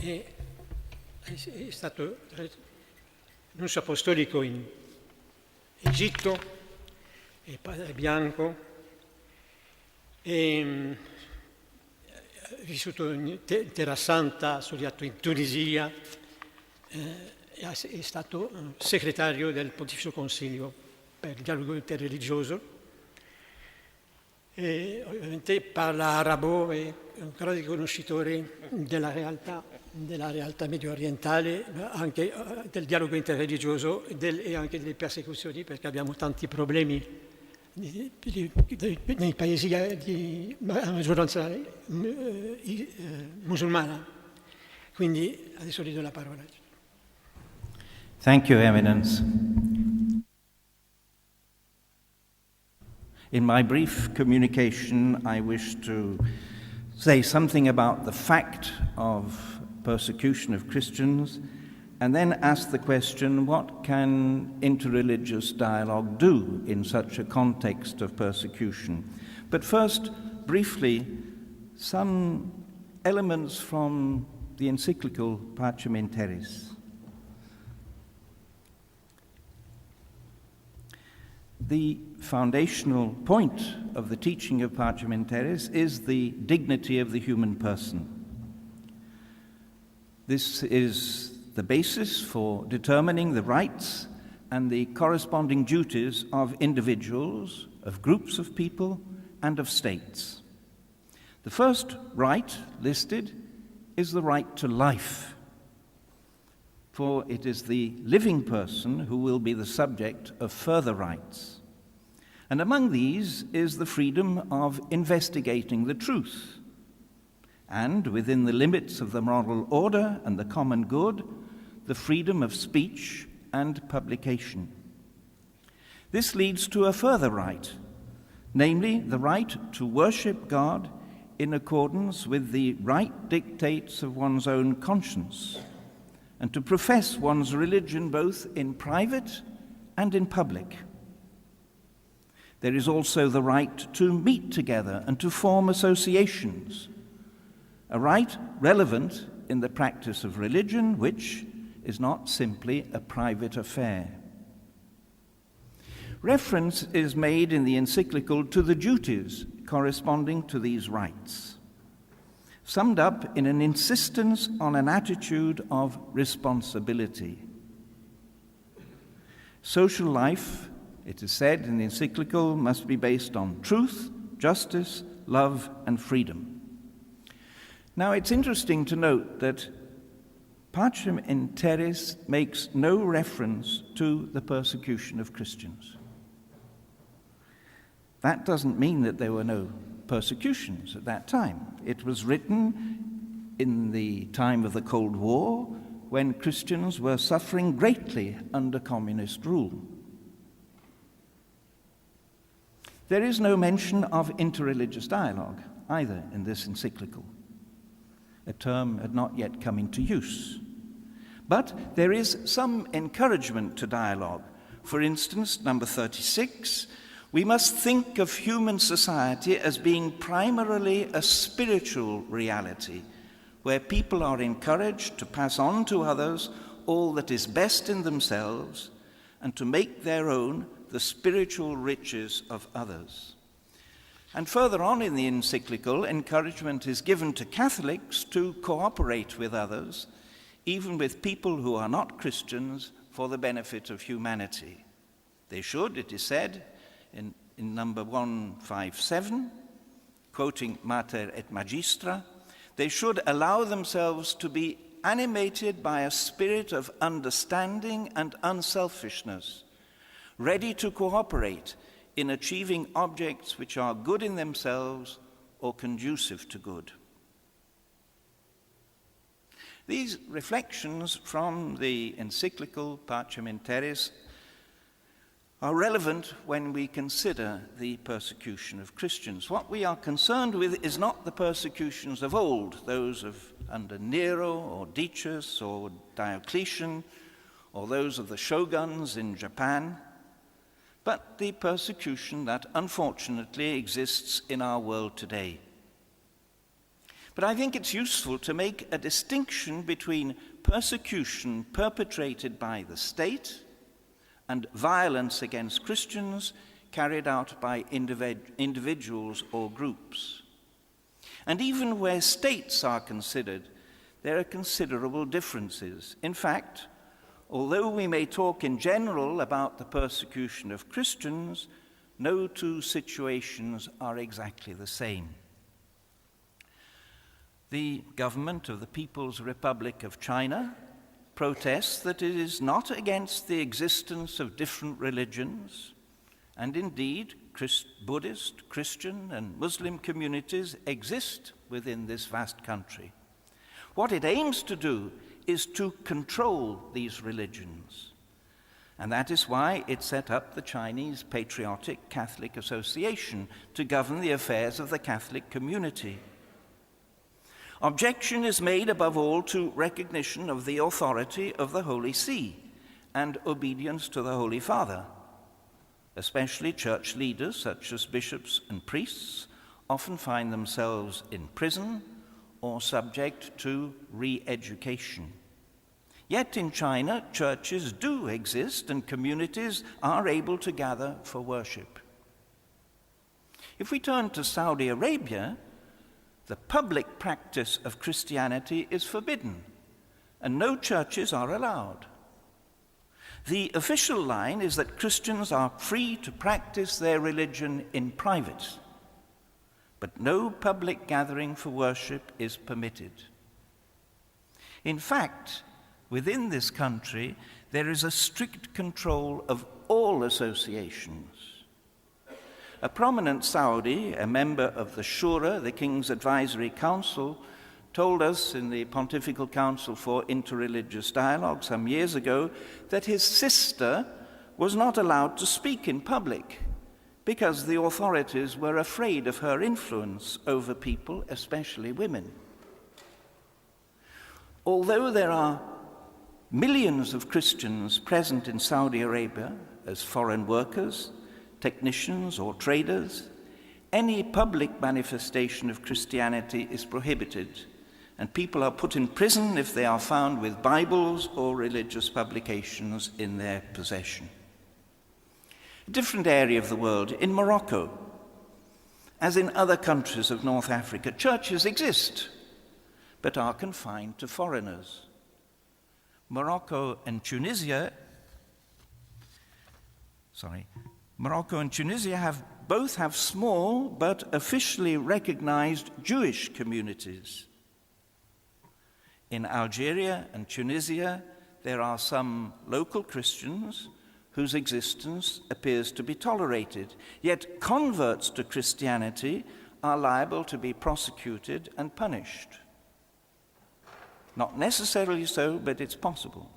è stato nunzio apostolico in Egitto, e padre bianco, e vissuto in Terra Santa, studiato in Tunisia, è stato segretario del Pontificio Consiglio per il dialogo interreligioso, e ovviamente parla arabo, è un grande conoscitore della realtà medio orientale, anche del dialogo interreligioso e anche delle persecuzioni, perché abbiamo tanti problemi nei paesi di maggioranza musulmana. Quindi adesso gli do la parola. Thank you, Eminence. In my brief communication, I wish to say something about the fact of persecution of Christians, and then ask the question, what can interreligious dialogue do in such a context of persecution? But first, briefly, some elements from the encyclical Pacem in Terris. The foundational point of the teaching of Pacem in Terris is the dignity of the human person. This is the basis for determining the rights and the corresponding duties of individuals, of groups of people, and of states. The first right listed is the right to life, for it is the living person who will be the subject of further rights. And among these is the freedom of investigating the truth, and within the limits of the moral order and the common good, the freedom of speech and publication. This leads to a further right, namely the right to worship God in accordance with the right dictates of one's own conscience, and to profess one's religion both in private and in public. There is also the right to meet together and to form associations, a right relevant in the practice of religion, which is not simply a private affair. Reference is made in the encyclical to the duties corresponding to these rights, summed up in an insistence on an attitude of responsibility. Social life, it is said in the encyclical, must be based on truth, justice, love, and freedom. Now, it's interesting to note that Pacem in Terris makes no reference to the persecution of Christians. That doesn't mean that there were no persecutions at that time. It was written in the time of the Cold War, when Christians were suffering greatly under communist rule. There is no mention of interreligious dialogue either in this encyclical. A term had not yet come into use. But there is some encouragement to dialogue. For instance, number 36, we must think of human society as being primarily a spiritual reality, where people are encouraged to pass on to others all that is best in themselves and to make their own the spiritual riches of others. And further on in the encyclical, encouragement is given to Catholics to cooperate with others, even with people who are not Christians, for the benefit of humanity. They should, it is said, in number 157, quoting Mater et Magistra, they should allow themselves to be animated by a spirit of understanding and unselfishness, ready to cooperate in achieving objects which are good in themselves or conducive to good. These reflections from the encyclical Pacem in Terris are relevant when we consider the persecution of Christians. What we are concerned with is not the persecutions of old, those of under Nero or Decius or Diocletian, or those of the shoguns in Japan, but the persecution that unfortunately exists in our world today. But I think it's useful to make a distinction between persecution perpetrated by the state and violence against Christians carried out by individuals or groups. And even where states are considered, there are considerable differences. In fact, although we may talk in general about the persecution of Christians, no two situations are exactly the same. The government of the People's Republic of China protests that it is not against the existence of different religions, and indeed Buddhist, Christian, and Muslim communities exist within this vast country. What it aims to do is to control these religions, and that is why it set up the Chinese Patriotic Catholic Association to govern the affairs of the Catholic community. Objection is made above all to recognition of the authority of the Holy See and obedience to the Holy Father. Especially church leaders such as bishops and priests often find themselves in prison or subject to re-education. Yet in China, churches do exist and communities are able to gather for worship. If we turn to Saudi Arabia, the public practice of Christianity is forbidden, and no churches are allowed. The official line is that Christians are free to practice their religion in private, but no public gathering for worship is permitted. In fact, within this country, there is a strict control of all associations. A prominent Saudi, a member of the Shura, the King's Advisory Council, told us in the Pontifical Council for Interreligious Dialogue some years ago that his sister was not allowed to speak in public because the authorities were afraid of her influence over people, especially women. Although there are millions of Christians present in Saudi Arabia as foreign workers, technicians, or traders, any public manifestation of Christianity is prohibited, and people are put in prison if they are found with Bibles or religious publications in their possession. A different area of the world, in Morocco, as in other countries of North Africa, churches exist, but are confined to foreigners. Morocco and Tunisia both have small but officially recognized Jewish communities. In Algeria and Tunisia, there are some local Christians whose existence appears to be tolerated, yet converts to Christianity are liable to be prosecuted and punished. Not necessarily so, but it's possible.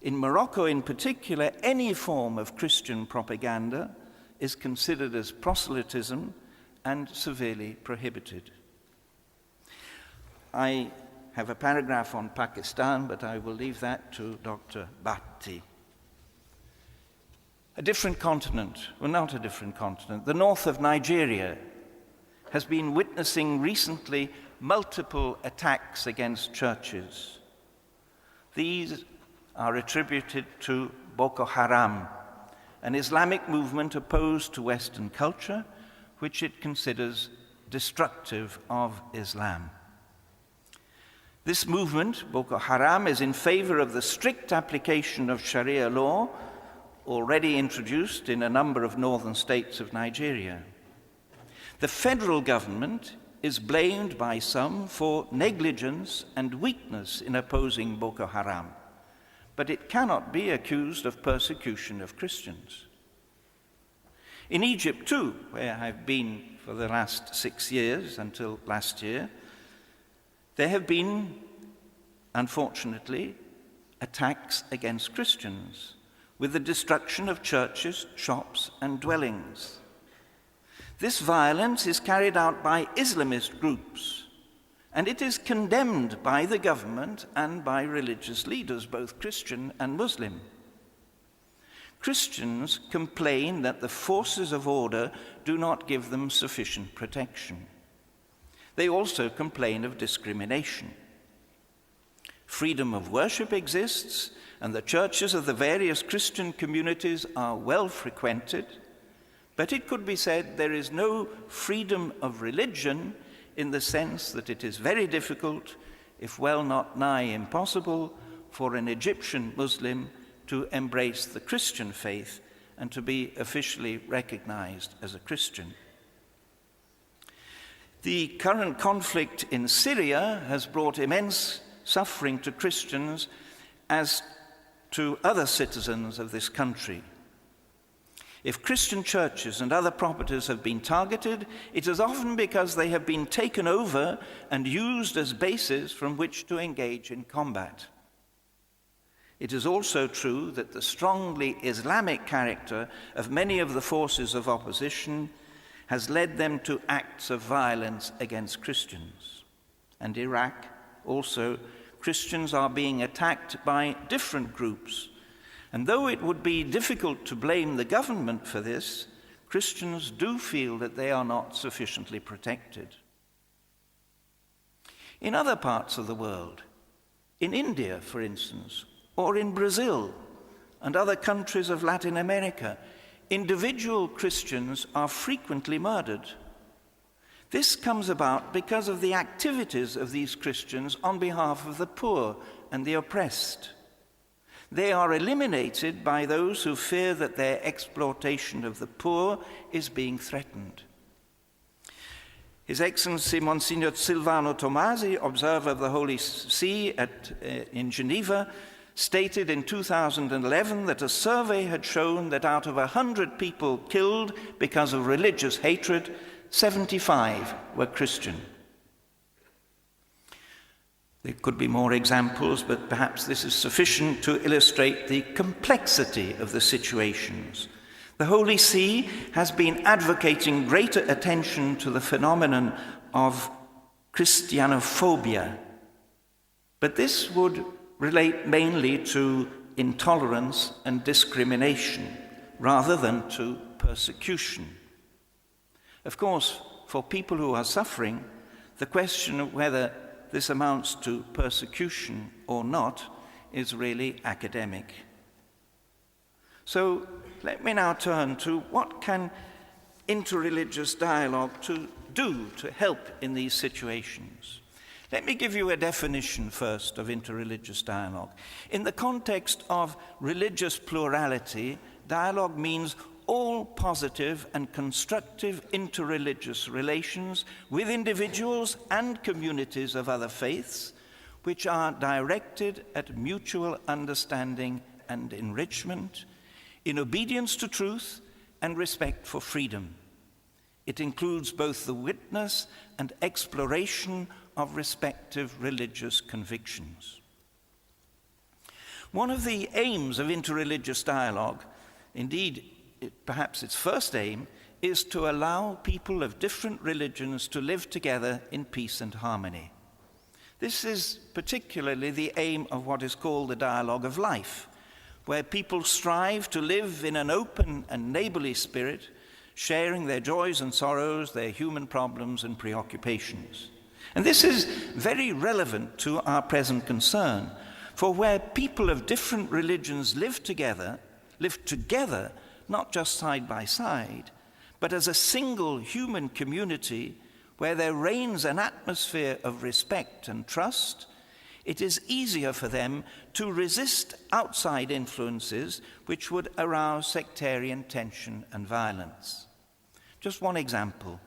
In Morocco in particular, any form of Christian propaganda is considered as proselytism and severely prohibited. I have a paragraph on Pakistan, but I will leave that to Dr. Bhatti. A different continent, well, not a different continent, the north of Nigeria has been witnessing recently multiple attacks against churches. These are attributed to Boko Haram, an Islamic movement opposed to Western culture, which it considers destructive of Islam. This movement, Boko Haram, is in favor of the strict application of Sharia law, already introduced in a number of northern states of Nigeria. The federal government is blamed by some for negligence and weakness in opposing Boko Haram, but it cannot be accused of persecution of Christians. In Egypt, too, where I've been for the last 6 years until last year, there have been, unfortunately, attacks against Christians, with the destruction of churches, shops, and dwellings. This violence is carried out by Islamist groups, and it is condemned by the government and by religious leaders, both Christian and Muslim. Christians complain that the forces of order do not give them sufficient protection. They also complain of discrimination. Freedom of worship exists, and the churches of the various Christian communities are well frequented, but it could be said there is no freedom of religion in the sense that it is very difficult, if well not nigh impossible, for an Egyptian Muslim to embrace the Christian faith and to be officially recognized as a Christian. The current conflict in Syria has brought immense suffering to Christians as to other citizens of this country. If Christian churches and other properties have been targeted, it is often because they have been taken over and used as bases from which to engage in combat. It is also true that the strongly Islamic character of many of the forces of opposition has led them to acts of violence against Christians. And Iraq also, Christians are being attacked by different groups. And though it would be difficult to blame the government for this, Christians do feel that they are not sufficiently protected. In other parts of the world, in India, for instance, or in Brazil and other countries of Latin America, individual Christians are frequently murdered. This comes about because of the activities of these Christians on behalf of the poor and the oppressed. They are eliminated by those who fear that their exploitation of the poor is being threatened. His Excellency Monsignor Silvano Tomasi, observer of the Holy See in Geneva, stated in 2011 that a survey had shown that out of 100 people killed because of religious hatred, 75 were Christian. There could be more examples, but perhaps this is sufficient to illustrate the complexity of the situations. The Holy See has been advocating greater attention to the phenomenon of Christianophobia, but this would relate mainly to intolerance and discrimination rather than to persecution. Of course, for people who are suffering, the question of whether this amounts to persecution or not is really academic. So let me now turn to what can interreligious dialogue do to help in these situations. Let me give you a definition first of interreligious dialogue. In the context of religious plurality, dialogue means all positive and constructive interreligious relations with individuals and communities of other faiths, which are directed at mutual understanding and enrichment, in obedience to truth and respect for freedom. It includes both the witness and exploration of respective religious convictions. One of the aims of interreligious dialogue, indeed, perhaps its first aim, is to allow people of different religions to live together in peace and harmony. This is particularly the aim of what is called the dialogue of life, where people strive to live in an open and neighborly spirit, sharing their joys and sorrows, their human problems and preoccupations. And this is very relevant to our present concern, for where people of different religions live together, not just side by side, but as a single human community where there reigns an atmosphere of respect and trust, it is easier for them to resist outside influences which would arouse sectarian tension and violence. Just one example.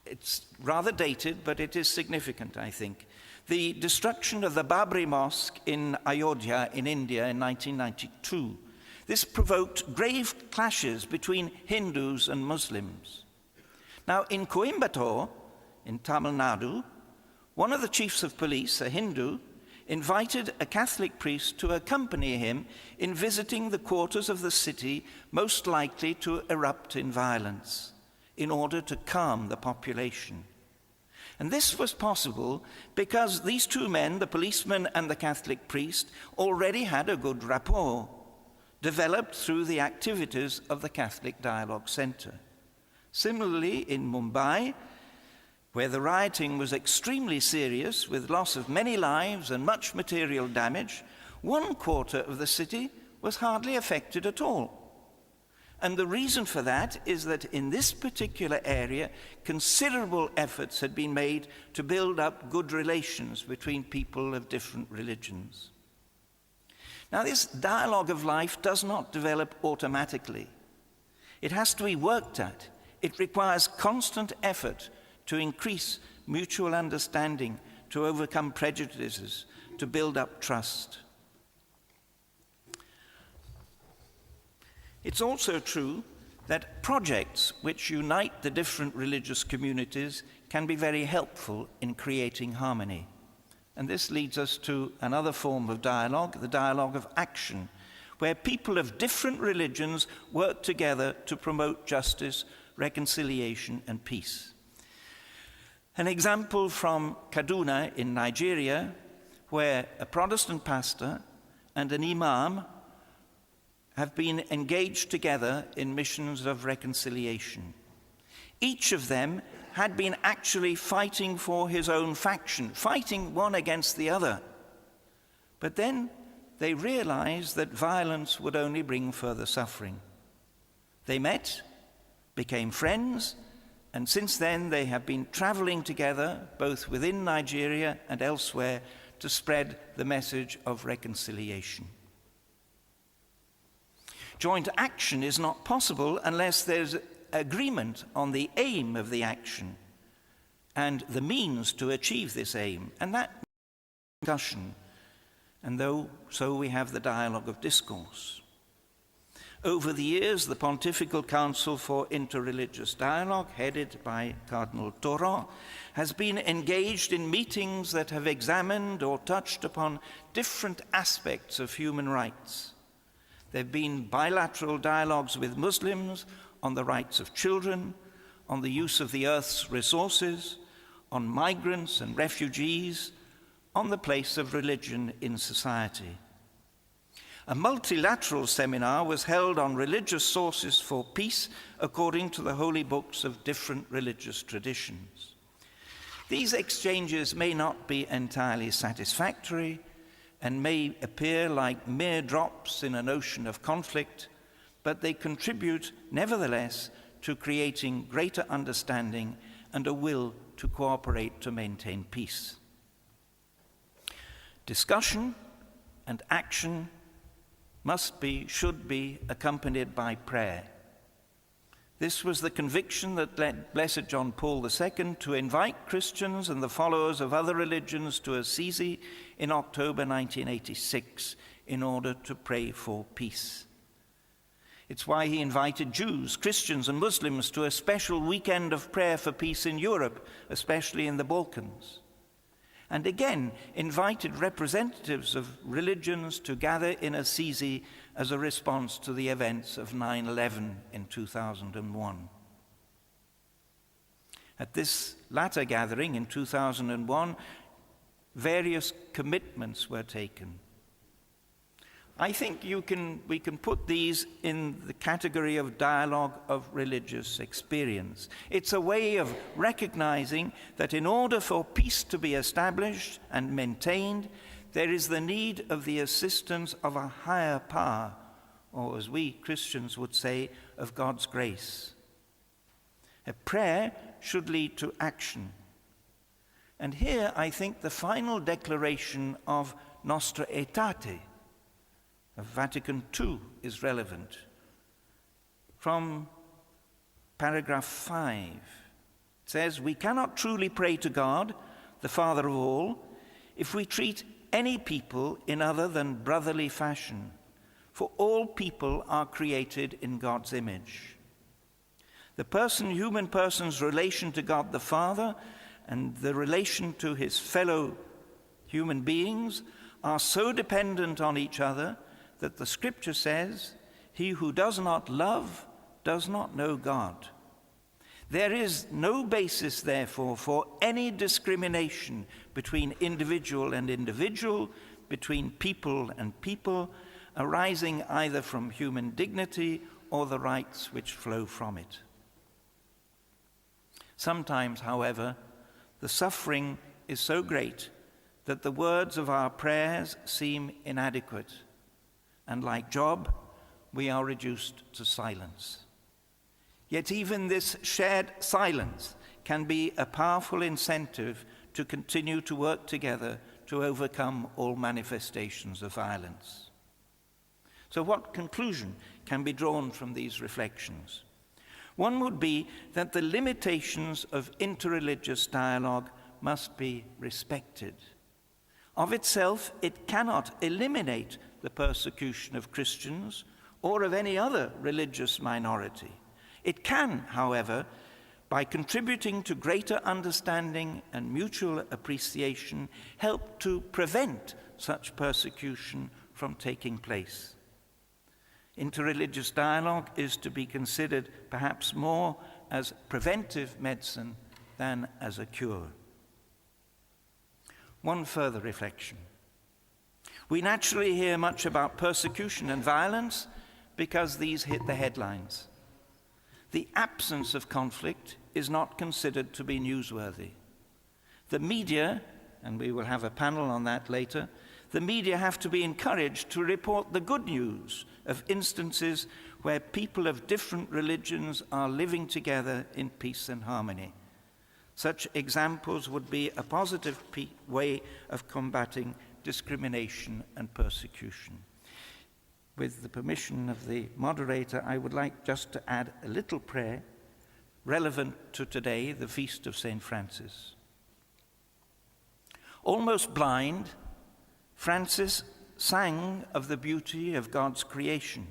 It's rather dated, but it is significant, I think. The destruction of the Babri Mosque in Ayodhya in India in 1992. This provoked grave clashes between Hindus and Muslims. Now, in Coimbatore, in Tamil Nadu, one of the chiefs of police, a Hindu, invited a Catholic priest to accompany him in visiting the quarters of the city most likely to erupt in violence, in order to calm the population. And this was possible because these two men, the policeman and the Catholic priest, already had a good rapport, developed through the activities of the Catholic Dialogue Center. Similarly, in Mumbai, where the rioting was extremely serious, with loss of many lives and much material damage, 1/4 of the city was hardly affected at all. And the reason for that is that in this particular area, considerable efforts had been made to build up good relations between people of different religions. Now, this dialogue of life does not develop automatically. It has to be worked at. It requires constant effort to increase mutual understanding, to overcome prejudices, to build up trust. It's also true that projects which unite the different religious communities can be very helpful in creating harmony. And this leads us to another form of dialogue, the dialogue of action, where people of different religions work together to promote justice, reconciliation, and peace. An example from Kaduna in Nigeria, where a Protestant pastor and an imam have been engaged together in missions of reconciliation. Each of them had been actually fighting for his own faction, fighting one against the other. But then they realized that violence would only bring further suffering. They met, became friends, and since then they have been traveling together, both within Nigeria and elsewhere, to spread the message of reconciliation. Joint action is not possible unless there's agreement on the aim of the action and the means to achieve this aim, and that discussion. And so we have the dialogue of discourse. Over the years, the Pontifical Council for Interreligious Dialogue, headed by Cardinal Toro, has been engaged in meetings that have examined or touched upon different aspects of human rights. There have been bilateral dialogues with Muslims on the rights of children, on the use of the earth's resources, on migrants and refugees, on the place of religion in society. A multilateral seminar was held on religious sources for peace according to the holy books of different religious traditions. These exchanges may not be entirely satisfactory and may appear like mere drops in an ocean of conflict, but they contribute nevertheless to creating greater understanding and a will to cooperate to maintain peace. Discussion and action should be accompanied by prayer. This was the conviction that led Blessed John Paul II to invite Christians and the followers of other religions to Assisi in October 1986 in order to pray for peace. It's why he invited Jews, Christians, and Muslims to a special weekend of prayer for peace in Europe, especially in the Balkans. And again, invited representatives of religions to gather in Assisi as a response to the events of 9/11 in 2001. At this latter gathering in 2001, various commitments were taken. I think we can put these in the category of dialogue of religious experience. It's a way of recognizing that in order for peace to be established and maintained, there is the need of the assistance of a higher power, or as we Christians would say, of God's grace. A prayer should lead to action. And here I think the final declaration of Nostra Aetate of Vatican II is relevant. From paragraph 5, it says, "We cannot truly pray to God, the Father of all, if we treat any people in other than brotherly fashion, for all people are created in God's image. The human person's relation to God the Father and the relation to his fellow human beings are so dependent on each other that the scripture says, 'He who does not love does not know God.' There is no basis, therefore, for any discrimination between individual and individual, between people and people, arising either from human dignity or the rights which flow from it." Sometimes, however, the suffering is so great that the words of our prayers seem inadequate, and like Job, we are reduced to silence. Yet even this shared silence can be a powerful incentive to continue to work together to overcome all manifestations of violence. So what conclusion can be drawn from these reflections? One would be that the limitations of interreligious dialogue must be respected. Of itself, it cannot eliminate the persecution of Christians or of any other religious minority. It can, however, by contributing to greater understanding and mutual appreciation, help to prevent such persecution from taking place. Interreligious dialogue is to be considered perhaps more as preventive medicine than as a cure. One further reflection. We naturally hear much about persecution and violence because these hit the headlines. The absence of conflict is not considered to be newsworthy. The media, and we will have a panel on that later, the media have to be encouraged to report the good news of instances where people of different religions are living together in peace and harmony. Such examples would be a positive way of combating discrimination and persecution. With the permission of the moderator, I would like just to add a little prayer relevant to today, the feast of St. Francis. Almost blind, Francis sang of the beauty of God's creation.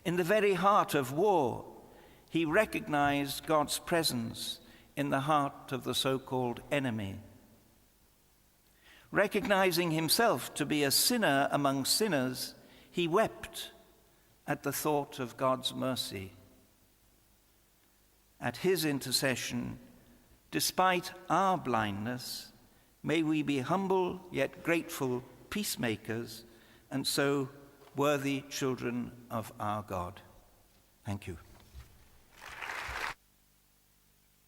In the very heart of war, he recognized God's presence in the heart of the so-called enemy. Recognizing himself to be a sinner among sinners, he wept at the thought of God's mercy. At his intercession, despite our blindness, may we be humble yet grateful peacemakers, and so worthy children of our God. Thank you.